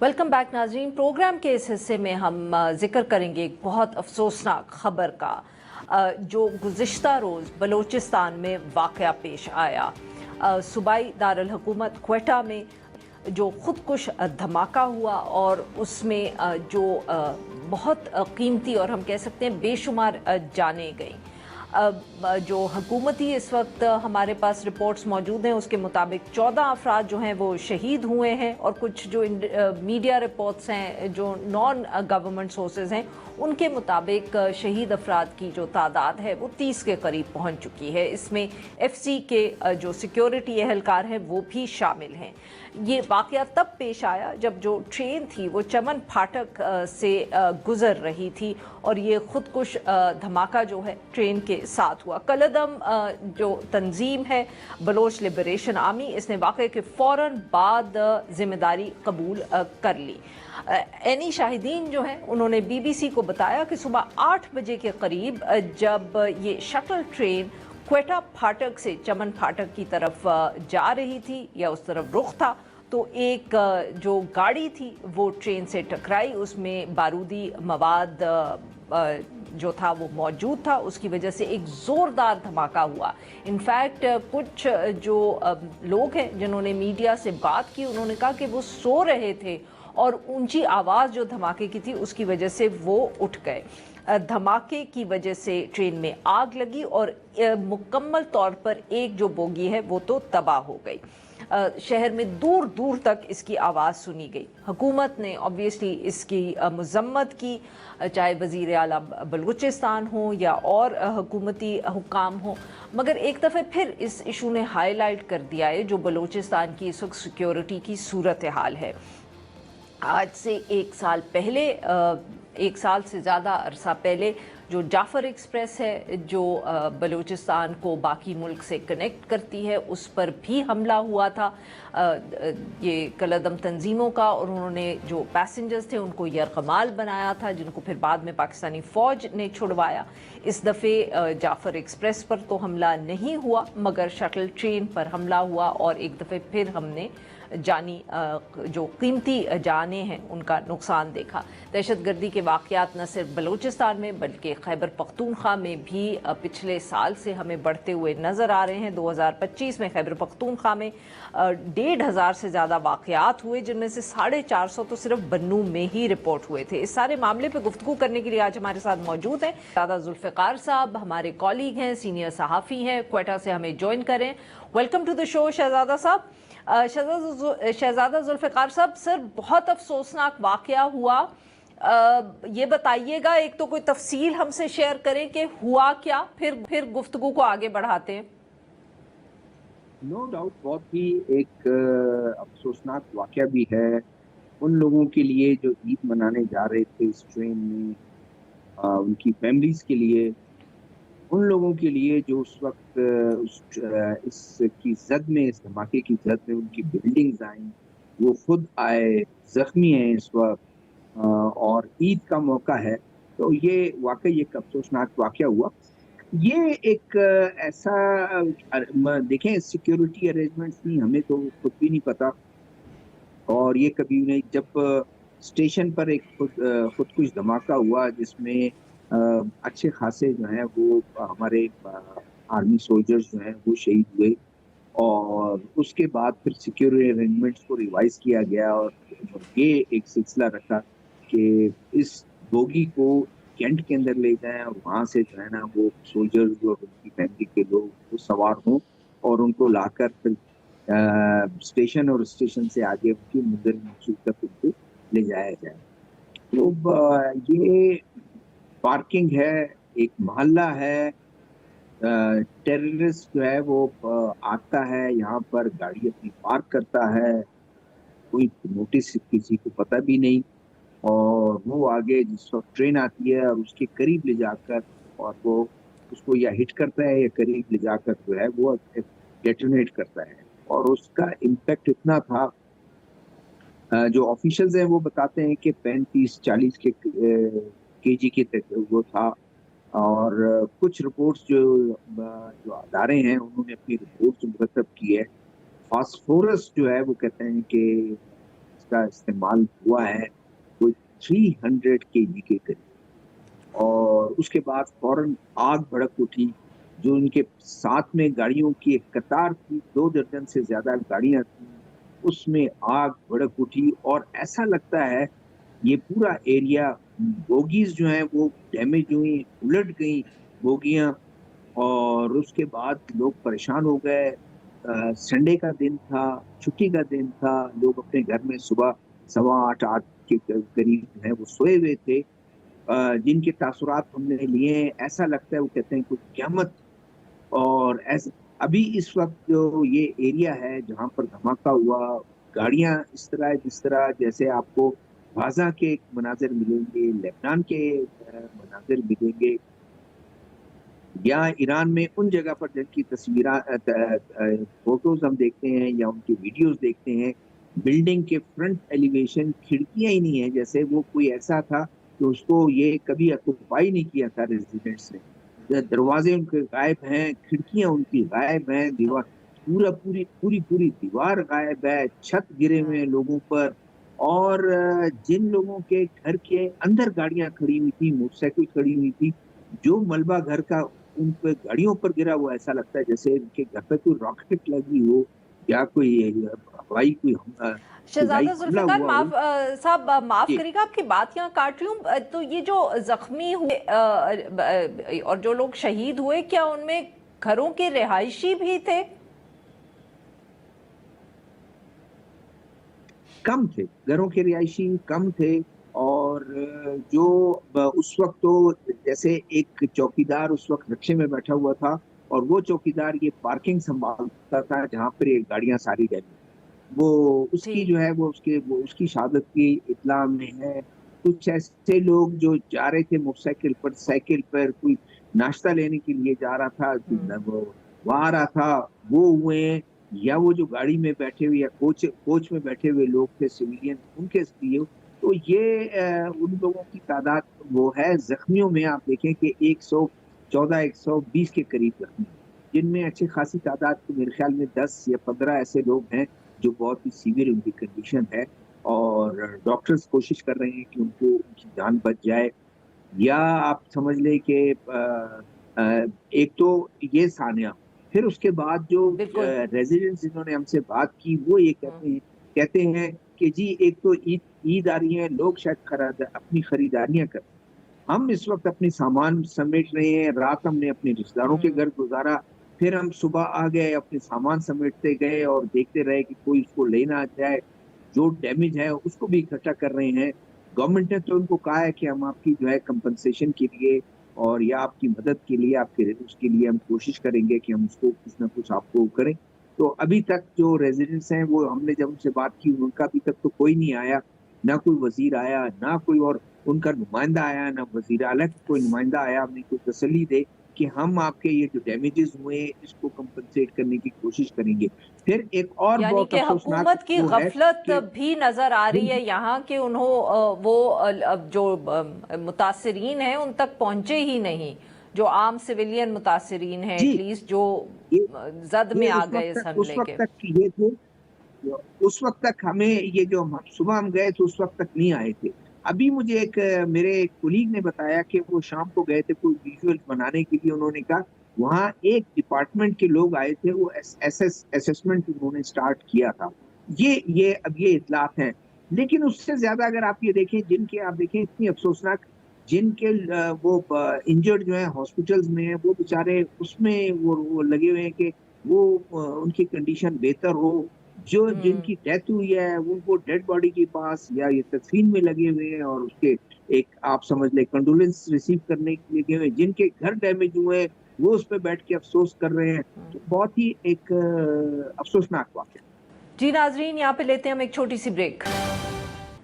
Welcome back नाज़रीन। Programme के इस हिस्से में हम जिक्र करेंगे एक बहुत अफसोसनाक खबर का जो गुज़िश्ता रोज़ बलूचिस्तान में वाक़या पेश आया। सूबाई दारुल हुकूमत क्वेटा में जो ख़ुदकुश धमाका हुआ और उसमें जो बहुत कीमती और हम कह सकते हैं बेशुमार जानें गई। जो हुकूमती इस वक्त हमारे पास रिपोर्ट्स मौजूद हैं उसके मुताबिक 14 अफराद जो हैं वो शहीद हुए हैं और कुछ जो मीडिया रिपोर्ट्स हैं जो नॉन गवर्नमेंट सोर्सेज हैं उनके मुताबिक शहीद अफराद की जो तादाद है वो 30 के करीब पहुंच चुकी है। इसमें एफसी के जो सिक्योरिटी एहलकार हैं वो भी शामिल हैं। ये वाक़या तब पेश आया जब जो ट्रेन थी वो चमन फाटक से गुज़र रही थी और ये ख़ुदकुश धमाका जो है ट्रेन के साथ हुआ। कलदम जो तंजीम है बलोच लिबरेशन आर्मी, इसने वाक़े के फ़ौरन बाद ज़िम्मेदारी कबूल कर ली। एनी शाहिदीन जो हैं उन्होंने बीबीसी को बताया कि सुबह 8 बजे के करीब जब ये शटल ट्रेन क्वेटा फाटक से चमन फाटक की तरफ जा रही थी या उस तरफ रुख था तो एक जो गाड़ी थी वो ट्रेन से टकराई। उसमें बारूदी मवाद जो था वो मौजूद था, उसकी वजह से एक ज़ोरदार धमाका हुआ। इनफैक्ट कुछ जो लोग हैं जिन्होंने मीडिया से बात की उन्होंने कहा कि वो सो रहे थे और ऊंची आवाज़ जो धमाके की थी उसकी वजह से वो उठ गए। धमाके की वजह से ट्रेन में आग लगी और मुकम्मल तौर पर एक जो बोगी है वो तो तबाह हो गई। शहर में दूर दूर तक इसकी आवाज़ सुनी गई। हुकूमत ने ऑब्वियसली इसकी मज़म्मत की, चाहे वज़ीर आला बलूचिस्तान हो या और हुकूमती हुकाम हो, मगर एक दफ़े फिर इस इशू ने हाईलाइट कर दिया है जो बलूचिस्तान की इस वक्त सिक्योरिटी की सूरत हाल है। आज से एक साल पहले, एक साल से ज़्यादा अरसा पहले जो जाफ़र एक्सप्रेस है जो बलूचिस्तान को बाकी मुल्क से कनेक्ट करती है उस पर भी हमला हुआ था ये कलदम तंजीमों का, और उन्होंने जो पैसेंजर्स थे उनको यरगमाल बनाया था जिनको फिर बाद में पाकिस्तानी फ़ौज ने छुड़वाया। इस दफ़े जाफ़र एक्सप्रेस पर तो हमला नहीं हुआ मगर शटल ट्रेन पर हमला हुआ और एक दफ़े फिर हमने जानी जो कीमती जानें हैं उनका नुकसान देखा। दहशतगर्दी के वाक़यात न सिर्फ बलूचिस्तान में बल्कि खैबर पख्तूनख्वा में भी पिछले साल से हमें बढ़ते हुए नज़र आ रहे हैं। 2025 में खैबर पख्तूनख्वा में 1,500 से ज़्यादा वाक़यात हुए जिनमें से 450 तो सिर्फ बन्नू में ही रिपोर्ट हुए थे। इस सारे मामले पर गुफ्तगू करने के लिए आज हमारे साथ मौजूद हैं शहजादा जुल्फ़िकार साहब, हमारे कॉलीग हैं, सीनियर सहाफ़ी हैं, क्वेटा से हमें ज्वाइन करें। वेलकम टू द शो शहजादा साहब। शहजादा जुल्फ़िकार साहब, सर बहुत अफसोसनाक वाक़या हुआ, ये बताइएगा, एक तो कोई तफसील हमसे शेयर करें कि हुआ क्या, फिर गुफ्तगू को आगे बढ़ाते हैं। नो डाउट बहुत ही एक अफसोसनाक वाक़या भी है उन लोगों के लिए जो ईद मनाने जा रहे थे इस ट्रेन में, उनकी फैमिलीज़ के लिए, उन लोगों के लिए जो उस वक्त इसकी जद में, इस धमाके की जद में उनकी बिल्डिंग्स आई, वो खुद आए, ज़ख्मी हैं इस वक्त और ईद का मौका है, तो ये वाकई एक अफसोसनाक वाक़या हुआ। ये एक ऐसा देखें सिक्योरिटी अरेंजमेंट्स नहीं, हमें तो खुद भी नहीं पता, और ये कभी नहीं, जब स्टेशन पर एक खुदकुश धमाका हुआ जिसमें अच्छे खासे जो हैं वो हमारे आर्मी सोल्जर्स जो हैं वो शहीद हुए, और उसके बाद फिर सिक्योरिटी अरेंजमेंट्स को रिवाइज किया गया और ये एक सिलसिला रखा कि इस बोगी को कैंट के अंदर ले जाएं और वहाँ से जो है ना वो सोल्जर्स और उनकी फैमिली के लोग वो सवार हों और उनको लाकर फिर स्टेशन और स्टेशन से आगे उनकी मंजिल मकसूद तक उनको ले जाया जाए। तो ये पार्किंग है, एक मोहल्ला है, टेररिस्ट जो है वो आता है यहाँ पर, गाड़ी अपनी पार्क करता है, कोई नोटिस किसी को पता भी नहीं, और वो आगे जिस वक्त ट्रेन आती है और उसके करीब ले जाकर और वो उसको या हिट करता है या करीब ले जाकर जो है वो डेटोनेट करता है, और उसका इम्पैक्ट इतना था, जो ऑफिशियल्स हैं वो बताते हैं कि 35-40 केजी के तक वो था, और कुछ रिपोर्ट्स जो अदारे हैं उन्होंने अपनी रिपोर्ट मुरतब की है। फास्फोरस जो है वो कहते हैं कि کا इस्तेमाल हुआ है कोई 300 केजी के करीब, और उसके बाद फौरन आग भड़क उठी। जो उनके साथ में गाड़ियों की एक कतार थी, 2 दर्जन से ज्यादा गाड़ियां थी, उसमें आग भड़क उठी और ऐसा लगता है ये पूरा एरिया, बोगीज जो हैं वो डैमेज हुई, उलट गई बोगियां, और उसके बाद लोग परेशान हो गए। संडे का दिन था, छुट्टी का दिन था, लोग अपने घर में सुबह 8:15 के करीब जो है वो सोए हुए थे। जिनके तासुरात हमने लिए हैं, ऐसा लगता है वो कहते हैं कुछ क़यामत। और ऐसा अभी इस वक्त जो ये एरिया है जहाँ पर धमाका हुआ, गाड़ियां इस तरह जिस तरह जैसे आपको गाजा के मनाजिर मिलेंगे, लेबनान के मनाजिर मिलेंगे, या ईरान में उन जगह पर जिनकी फोटोज हम देखते हैं या उनकी वीडियोस देखते हैं, बिल्डिंग के फ्रंट एलिवेशन खिड़कियां ही नहीं है, जैसे वो कोई ऐसा था कि उसको ये कभी ऑक्युपाई नहीं किया था रेजिडेंट्स ने। दरवाजे उनके गायब हैं, खिड़कियां उनकी गायब हैं, दीवार पूरी दीवार गायब है, छत गिरे हुए हैं लोगों पर। और जिन लोगों के घर के अंदर गाड़ियां खड़ी हुई थी, मोटरसाइकिल खड़ी हुई थी, जो मलबा घर का उन पे गाड़ियों पर गिरा हुआ, ऐसा लगता है जैसे उनके घर पे कोई रॉकेट लगी हो या कोई हवाई कोई शहजादा जुल्फिकार हुआ हो। साहब माफ जी। करिएगा, आपकी बात यहाँ काट रही हूँ। तो ये जो जख्मी हुए और जो लोग शहीद हुए, क्या उनमें घरों के रिहायशी भी थे? कम थे, घरों के रिहायशी कम थे। और जो उस वक्त तो जैसे एक चौकीदार उस वक्त रिक्शे में बैठा हुआ था, और वो चौकीदार ये पार्किंग संभालता था जहाँ पर ये गाड़ियां सारी रहती, वो उसकी जो है वो उसकी शहादत की इत्ला में है। कुछ ऐसे लोग जो जा रहे थे मोटरसाइकिल पर, साइकिल पर, कोई नाश्ता लेने के लिए जा रहा था, वो वहां आ रहा था, वो हुए, या वो जो गाड़ी में बैठे हुए या कोच में बैठे हुए लोग थे सिविलियन, उनके लिए। तो ये उन लोगों की तादाद वो है। जख्मियों में आप देखें कि 114-120 के करीब जख्मी, जिनमें अच्छी खासी तादाद तो मेरे ख्याल में 10 या 15 ऐसे लोग हैं जो बहुत ही सीवियर उनकी कंडीशन है, और डॉक्टर्स कोशिश कर रहे हैं कि उनकी जान बच जाए। या आप समझ लें कि एक तो ये सानिया, फिर उसके बाद जो रेजिडेंट्स जिन्होंने हमसे बात की, वो ये कहते हैं कि जी एक तो ईद आ रही है, लोग शायद अपनी खरीदारियां कर, हम इस वक्त अपनी सामान समेट रहे हैं, रात हमने अपने रिश्तेदारों के घर गुजारा, फिर हम सुबह आ गए, अपने सामान समेटते गए और देखते रहे कि कोई उसको लेना आ जाए, जो डैमेज है उसको भी इकट्ठा कर रहे हैं। गवर्नमेंट ने तो उनको कहा है कि हम आपकी जो है कंपनसेशन के लिए और या आपकी मदद के लिए, आपके उसके लिए हम कोशिश करेंगे कि हम उसको कुछ ना कुछ आपको करें। तो अभी तक जो रेजिडेंट्स हैं वो हमने जब उनसे बात की, उनका अभी तक तो कोई नहीं आया, ना कोई वजीर आया, ना कोई और उनका नुमाइंदा आया, ना वजीर आला कोई नुमाइंदा आया हमें कोई तसल्ली दे कि हम आपके ये जो डैमेजेस हुए इसको कंपनसेट करने की कोशिश करेंगे। फिर एक और यानी कि हुकूमत की गफलत भी नजर आ रही है यहाँ के वो जो मुतासरीन हैं उन तक पहुंचे ही नहीं, जो आम सिविलियन मुतासरीन हैं एटलीस्ट, जो जद में आ गए इस हमले के। उस वक्त तक हमें ये जो सुबह हम गए थे उस वक्त तक नहीं आए थे। अभी मुझे एक मेरे कोलीग ने बताया कि वो शाम को गए थे कोई विजुअल बनाने के लिए, उन्होंने कहा वहाँ एक डिपार्टमेंट के लोग आए थे, वो असेसमेंट उन्होंने स्टार्ट किया था। ये अब ये इतलात हैं। लेकिन उससे ज्यादा अगर आप ये देखें, जिनके आप देखें इतनी अफसोसनाक, जिनके वो इंजर्ड जो है हॉस्पिटल्स में है, वो बेचारे उसमें वो लगे हुए हैं कि वो उनकी कंडीशन बेहतर हो। जो जिनकी डेथ हुई है वो डेड बॉडी के पास या ये तदफीन में लगे हुए हैं और उसके एक आप समझ ले कंडोलेंस रिसीव करने के लिए गए हुए। जिनके घर डैमेज हुए हैं वो उस पर बैठ के अफसोस कर रहे हैं। तो बहुत ही एक अफसोसनाक वाक़या। जी नाजरीन, यहाँ पे लेते हैं हम एक छोटी सी ब्रेक।